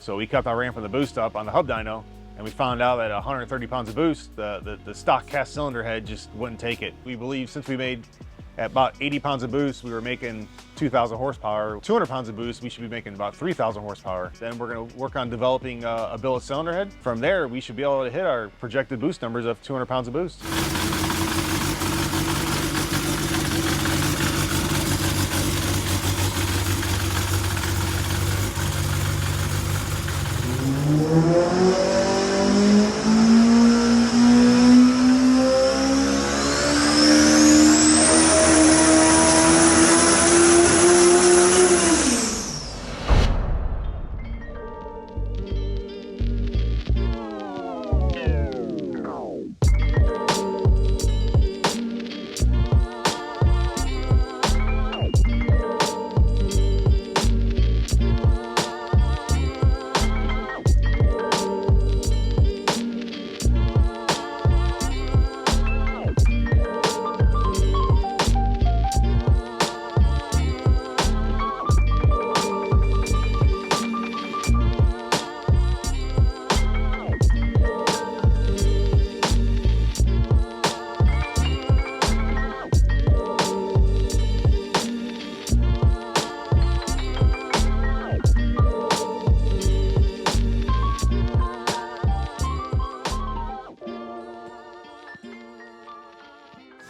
So we kept our ramp from the boost up on the hub dyno, and we found out that 130 pounds of boost, the stock cast cylinder head just wouldn't take it. We believe since we made at about 80 pounds of boost, we were making 2,000 horsepower. 200 pounds of boost, we should be making about 3,000 horsepower. Then we're gonna work on developing a billet cylinder head. From there, we should be able to hit our projected boost numbers of 200 pounds of boost.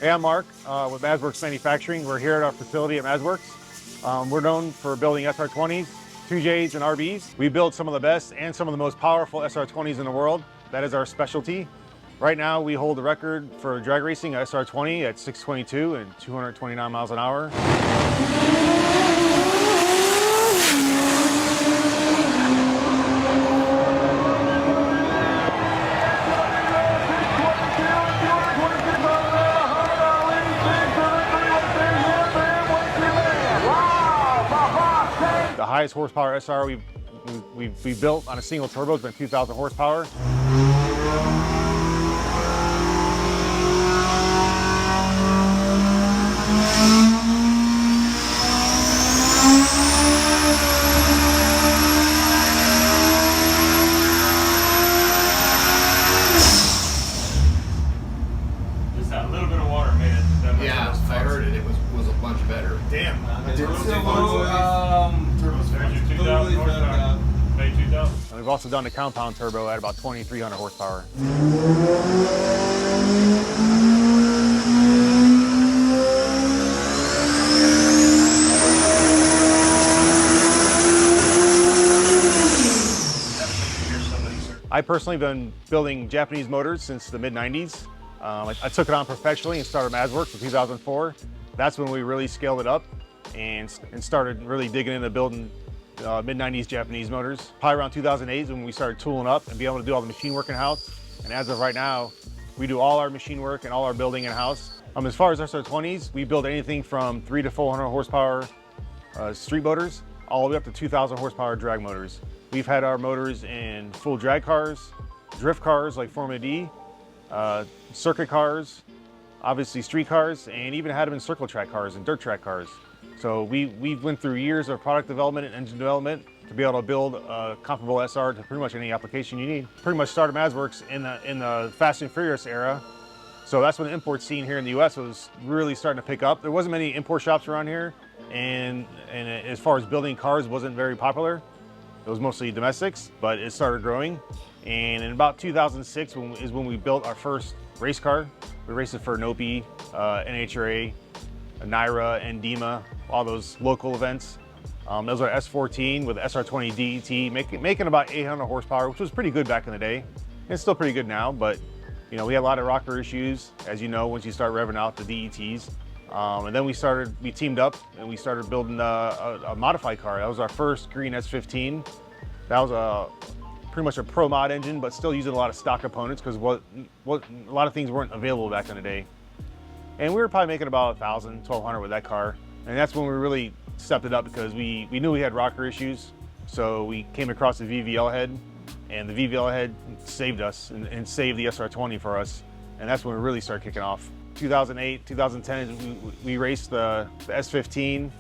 Hey, I'm Mark with Mazworx Manufacturing. We're here at our facility at Mazworx. We're known for building SR20s, 2Js, and RBs. We build some of the best and some of the most powerful SR20s in the world. That is our specialty. Right now, we hold the record for drag racing SR20 at 622 and 229 miles an hour. The highest horsepower SR we've built on a single turbo has been 2,000 horsepower. Just that little bit of water made it. Yeah, I heard it. It was a bunch better. Damn. And we've also done the compound turbo at about 2,300 horsepower. I personally have been building Japanese motors since the mid-90s. I took it on professionally and started Mazworx in 2004. That's when we really scaled it up and started really digging into building mid-90s Japanese motors. Probably around 2008 is when we started tooling up and be able to do all the machine work in-house. And as of right now, we do all our machine work and all our building in-house. As far as SR20s, we build anything from 300 to 400 horsepower street motors, all the way up to 2,000 horsepower drag motors. We've had our motors in full drag cars, drift cars like Formula D, circuit cars, obviously street cars, and even had them in circle track cars and dirt track cars. So we went through years of product development and engine development to be able to build a comparable SR to pretty much any application you need. Pretty much started Mazworx in the Fast and Furious era. So that's when the import scene here in the US was really starting to pick up. There wasn't many import shops around here, and as far as building cars, it wasn't very popular. It was mostly domestics, but it started growing. And in about 2006 is when we built our first race car. We raced it for Nopi, NHRA, Naira, and DEMA, all those local events. Those are S14 with SR20 DET, making about 800 horsepower, which was pretty good back in the day. It's still pretty good now, but you know, we had a lot of rocker issues, as you know, once you start revving out the DETs. And then we teamed up and we started building a modified car. That was our first green S15. That was pretty much a pro mod engine, but still using a lot of stock components because a lot of things weren't available back in the day. And we were probably making about 1,000, 1,200 with that car. And that's when we really stepped it up because we knew we had rocker issues. So we came across the VVL head, and the VVL head saved us and saved the SR20 for us. And that's when we really started kicking off. 2008, 2010, we raced the S15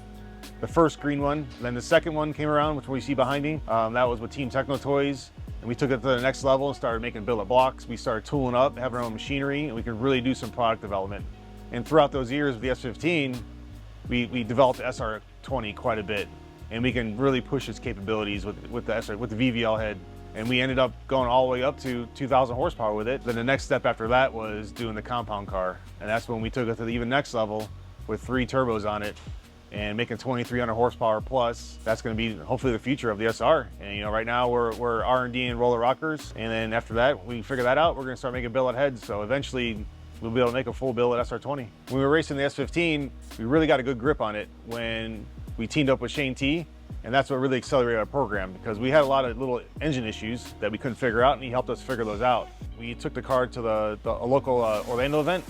the first green one. Then the second one came around, which we see behind me. That was with Team Techno Toys. And we took it to the next level and started making billet blocks. We started tooling up, having our own machinery, and we could really do some product development. And throughout those years with the S15, we developed the SR20 quite a bit. And we can really push its capabilities with the VVL head. And we ended up going all the way up to 2,000 horsepower with it. Then the next step after that was doing the compound car. And that's when we took it to the even next level with 3 turbos on it and making 2,300 horsepower plus. That's going to be hopefully the future of the SR. And you know, right now we're R&D and roller rockers. And then after that, we figure that out, we're going to start making billet heads. So eventually we'll be able to make a full billet SR20. When we were racing the S15, we really got a good grip on it when we teamed up with Shane T. And that's what really accelerated our program, because we had a lot of little engine issues that we couldn't figure out, and he helped us figure those out. We took the car to a local Orlando event,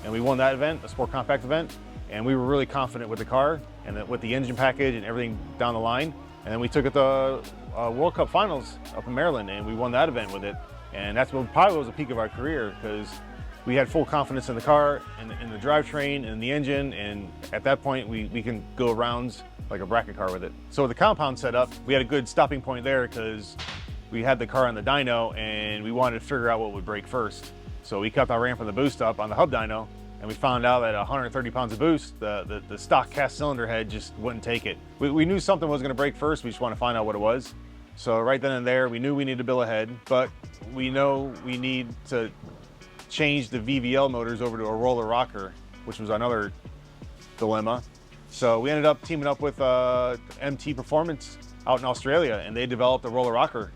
and we won that event, a sport compact event, and we were really confident with the car and with the engine package and everything down the line. And then we took it to World Cup finals up in Maryland, and we won that event with it. And that's what probably was the peak of our career, because we had full confidence in the car, in the drivetrain, and the engine, and at that point we can go rounds like a bracket car with it. So with the compound setup, we had a good stopping point there because we had the car on the dyno and we wanted to figure out what would break first. So we kept our ramp and the boost up on the hub dyno, and we found out that 130 pounds of boost, the stock cast cylinder head just wouldn't take it. We knew something was gonna break first, we just wanted to find out what it was. So right then and there, we knew we needed to build a head, but we know we need to change the VVL motors over to a roller rocker, which was another dilemma. So we ended up teaming up with MT Performance out in Australia, and they developed a roller rocker.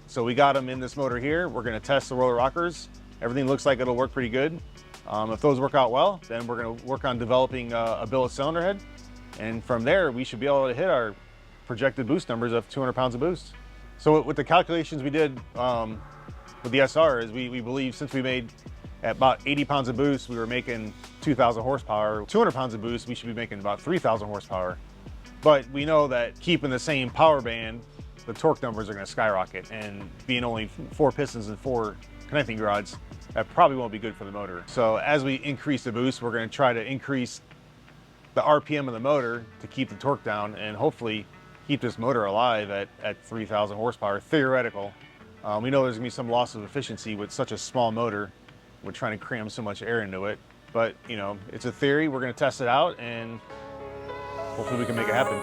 So we got them in this motor here. We're gonna test the roller rockers. Everything looks like it'll work pretty good. If those work out well, then we're gonna work on developing a billet cylinder head. And from there, we should be able to hit our projected boost numbers of 200 pounds of boost. So with the calculations we did with the SR is we believe since we made at about 80 pounds of boost, we were making 2,000 horsepower. 200 pounds of boost, we should be making about 3,000 horsepower. But we know that keeping the same power band, the torque numbers are gonna skyrocket, and being only 4 pistons and 4 connecting rods, that probably won't be good for the motor. So as we increase the boost, we're gonna try to increase the RPM of the motor to keep the torque down and hopefully keep this motor alive at 3,000 horsepower, theoretical. We know there's gonna be some loss of efficiency with such a small motor. We're trying to cram so much air into it, but you know, it's a theory. We're going to test it out and hopefully we can make it happen.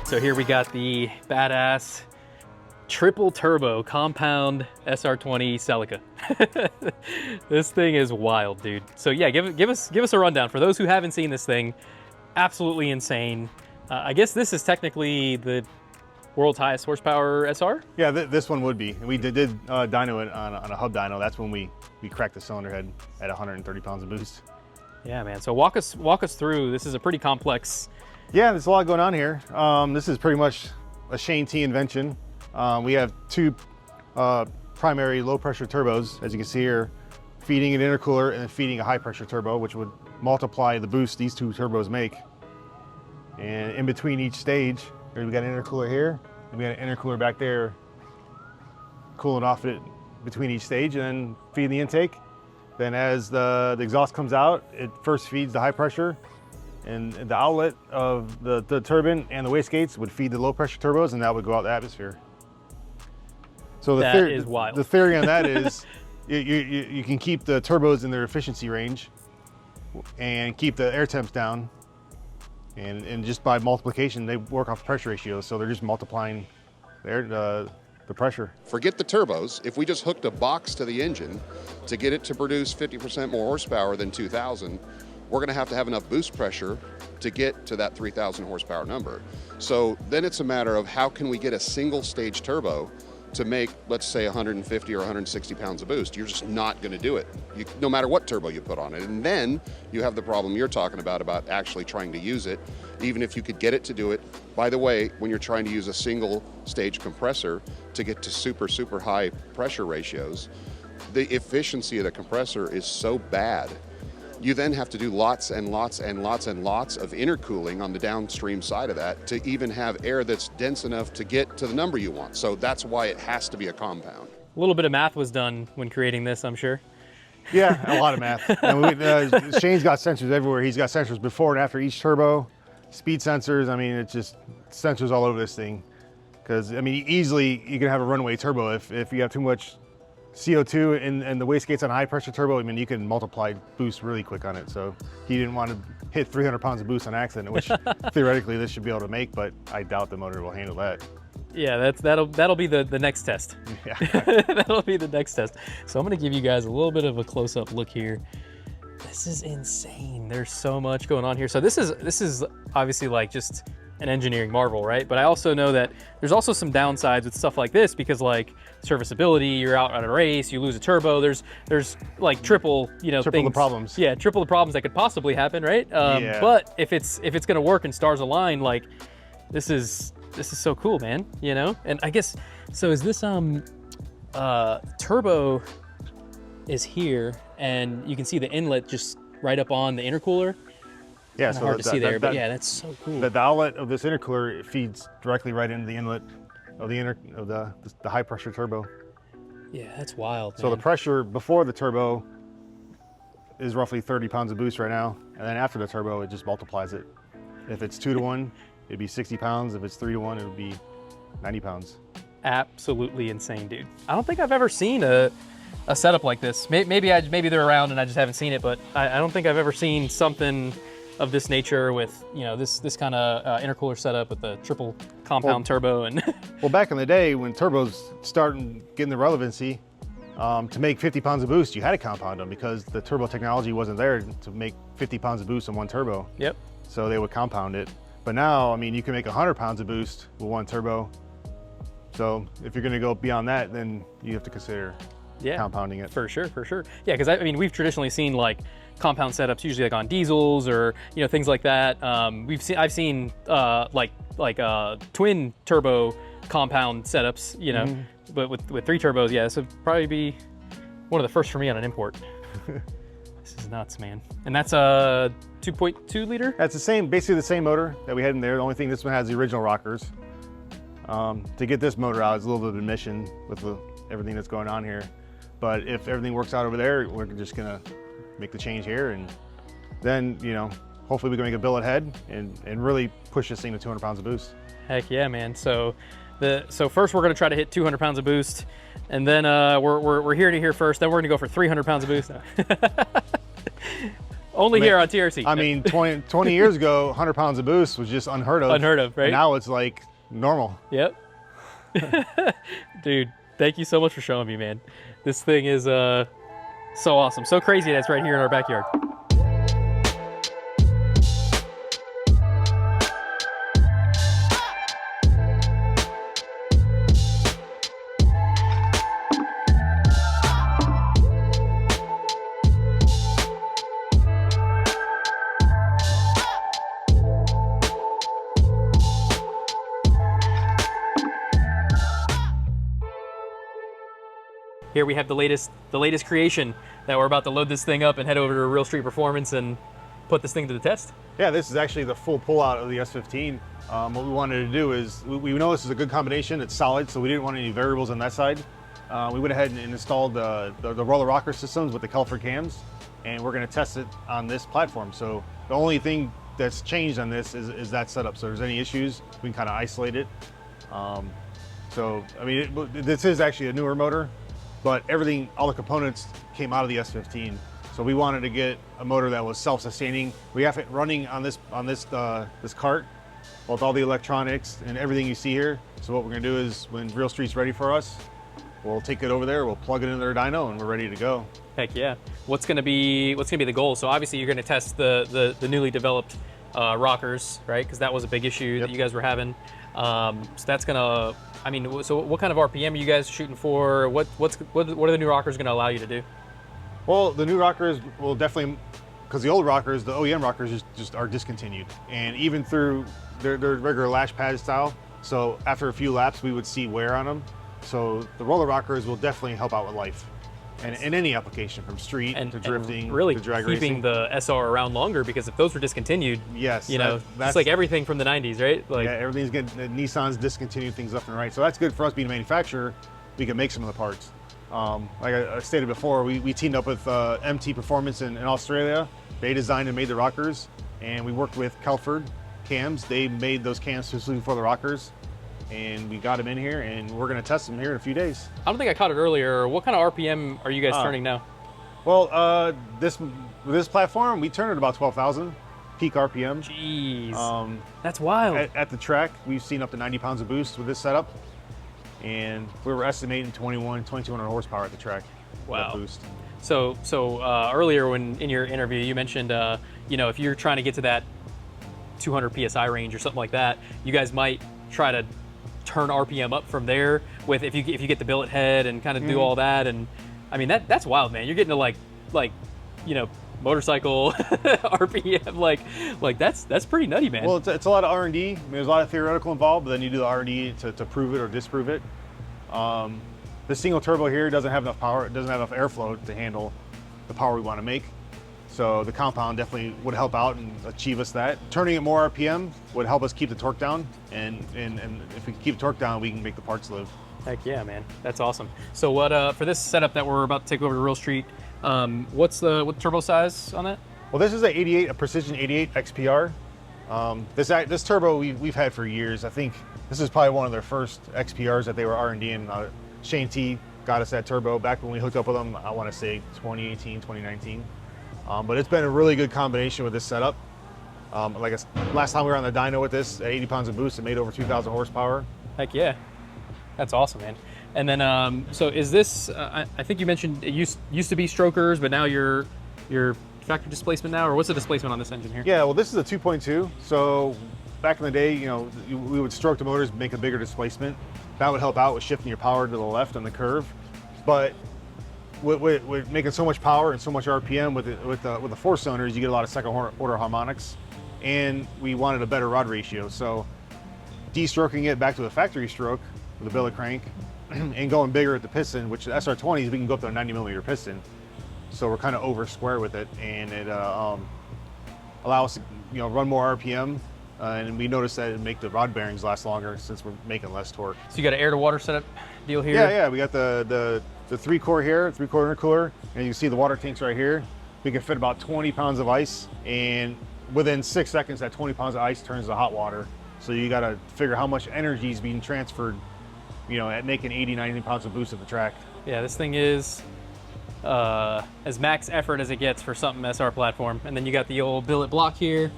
So here we got the badass triple turbo compound SR20 Celica. This thing is wild, dude. So yeah, give us a rundown for those who haven't seen this thing. Absolutely insane. I guess this is technically the world's highest horsepower SR. Yeah, this one would be. We did dyno it on a hub dyno. That's when we cracked the cylinder head at 130 pounds of boost. Yeah, man. So walk us through. This is a pretty complex. Yeah, there's a lot going on here. This is pretty much a Shane T invention. We have 2 primary low pressure turbos, as you can see here, feeding an intercooler and then feeding a high pressure turbo, which would multiply the boost these 2 turbos make. And in between each stage, we got an intercooler here, and we got an intercooler back there cooling off it between each stage and then feeding the intake. Then as the exhaust comes out, it first feeds the high pressure, and the outlet of the turbine and the wastegates would feed the low pressure turbos, and that would go out the atmosphere. So that is wild. The theory on that is you can keep the turbos in their efficiency range and keep the air temps down, and just by multiplication they work off pressure ratios, so they're just multiplying the pressure. Forget the turbos. If we just hooked a box to the engine to get it to produce 50% more horsepower than 2,000, we're going to have enough boost pressure to get to that 3,000 horsepower number. So then it's a matter of how can we get a single stage turbo to make, let's say, 150 or 160 pounds of boost. You're just not going to do it, no matter what turbo you put on it. And then you have the problem you're talking about actually trying to use it, even if you could get it to do it. By the way, when you're trying to use a single stage compressor to get to super, super high pressure ratios, the efficiency of the compressor is so bad You then have to do lots and lots and lots and lots of intercooling on the downstream side of that to even have air that's dense enough to get to the number you want. So that's why it has to be a compound. A little bit of math was done when creating this, I'm sure. Yeah, a lot of math. And Shane's got sensors everywhere. He's got sensors before and after each turbo, speed sensors. I mean, it's just sensors all over this thing. Because, I mean, easily you can have a runaway turbo if you have too much CO2 and the wastegate's on a high pressure turbo. I mean, you can multiply boost really quick on it. So he didn't want to hit 300 pounds of boost on accident, which theoretically this should be able to make, but I doubt the motor will handle that. Yeah, that'll be the next test. Yeah. That'll be the next test. So I'm gonna give you guys a little bit of a close-up look here. This is insane. There's so much going on here. So this is obviously like just an engineering marvel, right? But I also know that there's also some downsides with stuff like this because like serviceability, you're out on a race, you lose a turbo, there's like triple the problems. Yeah, triple the problems that could possibly happen, right? Yeah. But if it's gonna work and stars align, like this is so cool, man, you know? And I guess, so is this, turbo is here and you can see the inlet just right up on the intercooler. Yeah, so hard to see there, but yeah, that's so cool. The outlet of this intercooler, it feeds directly right into the inlet of the high pressure turbo. Yeah, that's wild, So man. the pressure before the turbo is roughly 30 pounds of boost right now. And then after the turbo, it just multiplies it. If it's 2 to 1, it'd be 60 pounds. If it's 3 to 1, it would be 90 pounds. Absolutely insane, dude. I don't think I've ever seen a setup like this. Maybe they're around and I just haven't seen it, but I don't think I've ever seen something of this nature with, you know, this kind of intercooler setup with the triple compound turbo. And well, back in the day when turbos started getting the relevancy, to make 50 pounds of boost, you had to compound them because the turbo technology wasn't there to make 50 pounds of boost in one turbo. Yep. So they would compound it. But now, I mean, you can make 100 pounds of boost with one turbo. So if you're gonna go beyond that, then you have to consider compounding it. For sure. Yeah, because I mean, we've traditionally seen like compound setups usually like on diesels or, you know, things like that. I've seen like twin turbo compound setups, you know, but with 3 turbos, yeah, this would probably be one of the first for me on an import. This is nuts, man. And that's a 2.2 liter? That's basically the same motor that we had in there. The only thing, this one has the original rockers. To get this motor out is a little bit of a mission with everything that's going on here. But if everything works out over there, we're just gonna make the change here, and then, you know, hopefully we can make a billet head and really push this thing to 200 pounds of boost. Heck yeah, man. So first we're gonna try to hit 200 pounds of boost, and then we're here to here first. Then we're gonna go for 300 pounds of boost. Only here on TRC. I mean, 20 years ago, 100 pounds of boost was just unheard of. Unheard of, right? And now it's like normal. Yep. Dude, thank you so much for showing me, man. This thing is so awesome. So crazy that's right here in our backyard. Here we have the latest creation that we're about to load this thing up and head over to Real Street Performance and put this thing to the test. Yeah, this is actually the full pullout of the S15. What we wanted to do is, we know this is a good combination, it's solid, so we didn't want any variables on that side. We went ahead and installed the roller rocker systems with the Kelfer cams, and we're gonna test it on this platform. So the only thing that's changed on this is that setup. So if there's any issues, we can kind of isolate it. So, I mean, this is actually a newer motor, but everything, all the components came out of the S15. So we wanted to get a motor that was self-sustaining. We have it running on this cart with all the electronics and everything you see here. So what we're gonna do is, when Real Street's ready for us, we'll take it over there, we'll plug it into their dyno, and we're ready to go. Heck yeah. What's gonna be the goal? So obviously you're gonna test the newly developed rockers, right? Because that was a big issue that you guys were having. So that's gonna, I mean, so what kind of RPM are you guys shooting for? What are the new rockers gonna allow you to do? Well, the new rockers will definitely, because the old rockers, the OEM rockers just are discontinued. And even through their regular lash pad style, so after a few laps, we would see wear on them. So the roller rockers will definitely help out with life. in any application, from street to drifting, and really to drag keeping racing. the SR around longer, because if those were discontinued, Yes, you know, that's it's like everything from the 90s, right? Like, yeah, everything's good. Nissan's discontinued things left and right, so that's good for us being a manufacturer. We can make some of the parts. Like I stated before, we teamed up with MT Performance in Australia. They designed and made the rockers, and we worked with Kelford cams. They made those cams specifically for the rockers, and we got them in here, and we're going to test them here in a few days. I don't think I caught it earlier. What kind of RPM are you guys turning now? Well, this platform, we turn at about 12,000 peak RPM. Jeez, that's wild. At the track, we've seen up to 90 pounds of boost with this setup, and we were estimating 2,200 horsepower at the track. Wow. Boost. So earlier when in your interview you mentioned, you know, if you're trying to get to that 200 psi range or something like that, you guys might try to turn RPM up from there with if you get the billet head and kind of do all that. And I mean that's wild, man. You're getting to like you know, motorcycle RPM, like that's pretty nutty, man. Well, it's a lot of R&D. I mean, there's a lot of theoretical involved, but then you do the R&D to prove it or disprove it. The single turbo here doesn't have enough power. It doesn't have enough airflow to handle the power we want to make. So the compound definitely would help out and achieve us that. Turning it more RPM would help us keep the torque down, and if we keep the torque down, we can make the parts live. Heck yeah, man. That's awesome. So what for this setup that we're about to take over to Real Street, what's the turbo size on that? Well, this is a Precision 88 XPR. This turbo we've had for years. I think this is probably one of their first XPRs that they were R&D'ing. Shane T got us that turbo back when we hooked up with them, I want to say 2018, 2019. But it's been a really good combination with this setup. Like last time we were on the dyno with this, at 80 pounds of boost, it made over 2,000 horsepower. Heck yeah. That's awesome, man. And then, so is this, I think you mentioned it used to be strokers, but now you're factory displacement now, or what's the displacement on this engine here? Yeah, well, this is a 2.2. So back in the day, you know, we would stroke the motors, make a bigger displacement. That would help out with shifting your power to the left on the curve. But with making so much power and so much RPM with the four cylinders, you get a lot of second order harmonics, and we wanted a better rod ratio. So de-stroking it back to a factory stroke with a billet crank and going bigger at the piston, which the SR20s, we can go up to a 90 millimeter piston. So we're kind of over square with it, and it allows us to, you know, run more RPM. And we noticed that it make the rod bearings last longer since we're making less torque. So you got an air to water setup deal here? Yeah, we got the 3-core here, 3-core intercooler, and you can see the water tanks right here. We can fit about 20 pounds of ice, and within 6 seconds, that 20 pounds of ice turns to hot water. So you got to figure how much energy is being transferred, you know, at making 80, 90 pounds of boost at the track. Yeah, this thing is as max effort as it gets for something SR platform. And then you got the old billet block here.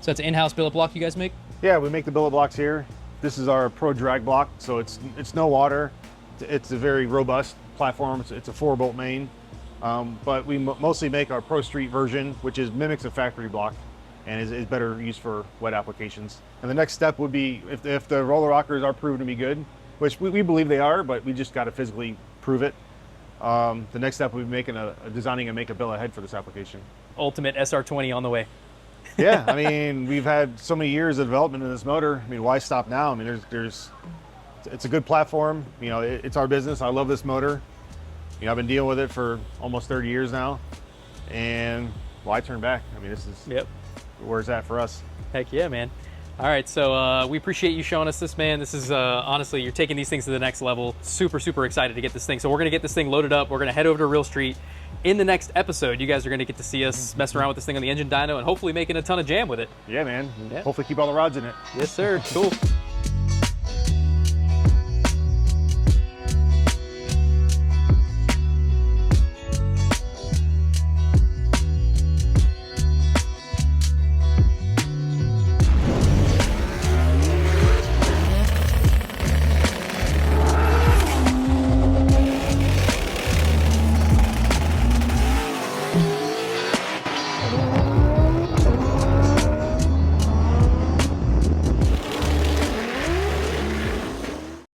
So that's an in-house billet block you guys make? Yeah, we make the billet blocks here. This is our Pro drag block, so it's no water. It's a very robust platform. It's a 4-bolt main, but we mostly make our Pro Street version, which mimics a factory block and is better used for wet applications. And the next step would be, if the roller rockers are proven to be good, which we believe they are, but we just got to physically prove it. The next step would be designing and make a billet head for this application. Ultimate SR20 on the way. Yeah, I mean, we've had so many years of development in this motor. I mean, why stop now? I mean, it's a good platform. You know, it's our business. I love this motor. You know, I've been dealing with it for almost 30 years now, and why turn back? I mean, this is where it's at for us. Heck yeah, man. All right, so we appreciate you showing us this, man. This is honestly, you're taking these things to the next level. Super, super excited to get this thing. So we're gonna get this thing loaded up. We're gonna head over to Real Street. In the next episode, you guys are gonna get to see us messing around with this thing on the engine dyno and hopefully making a ton of jam with it. Yeah, man. Yeah. Hopefully keep all the rods in it. Yes, sir. Cool.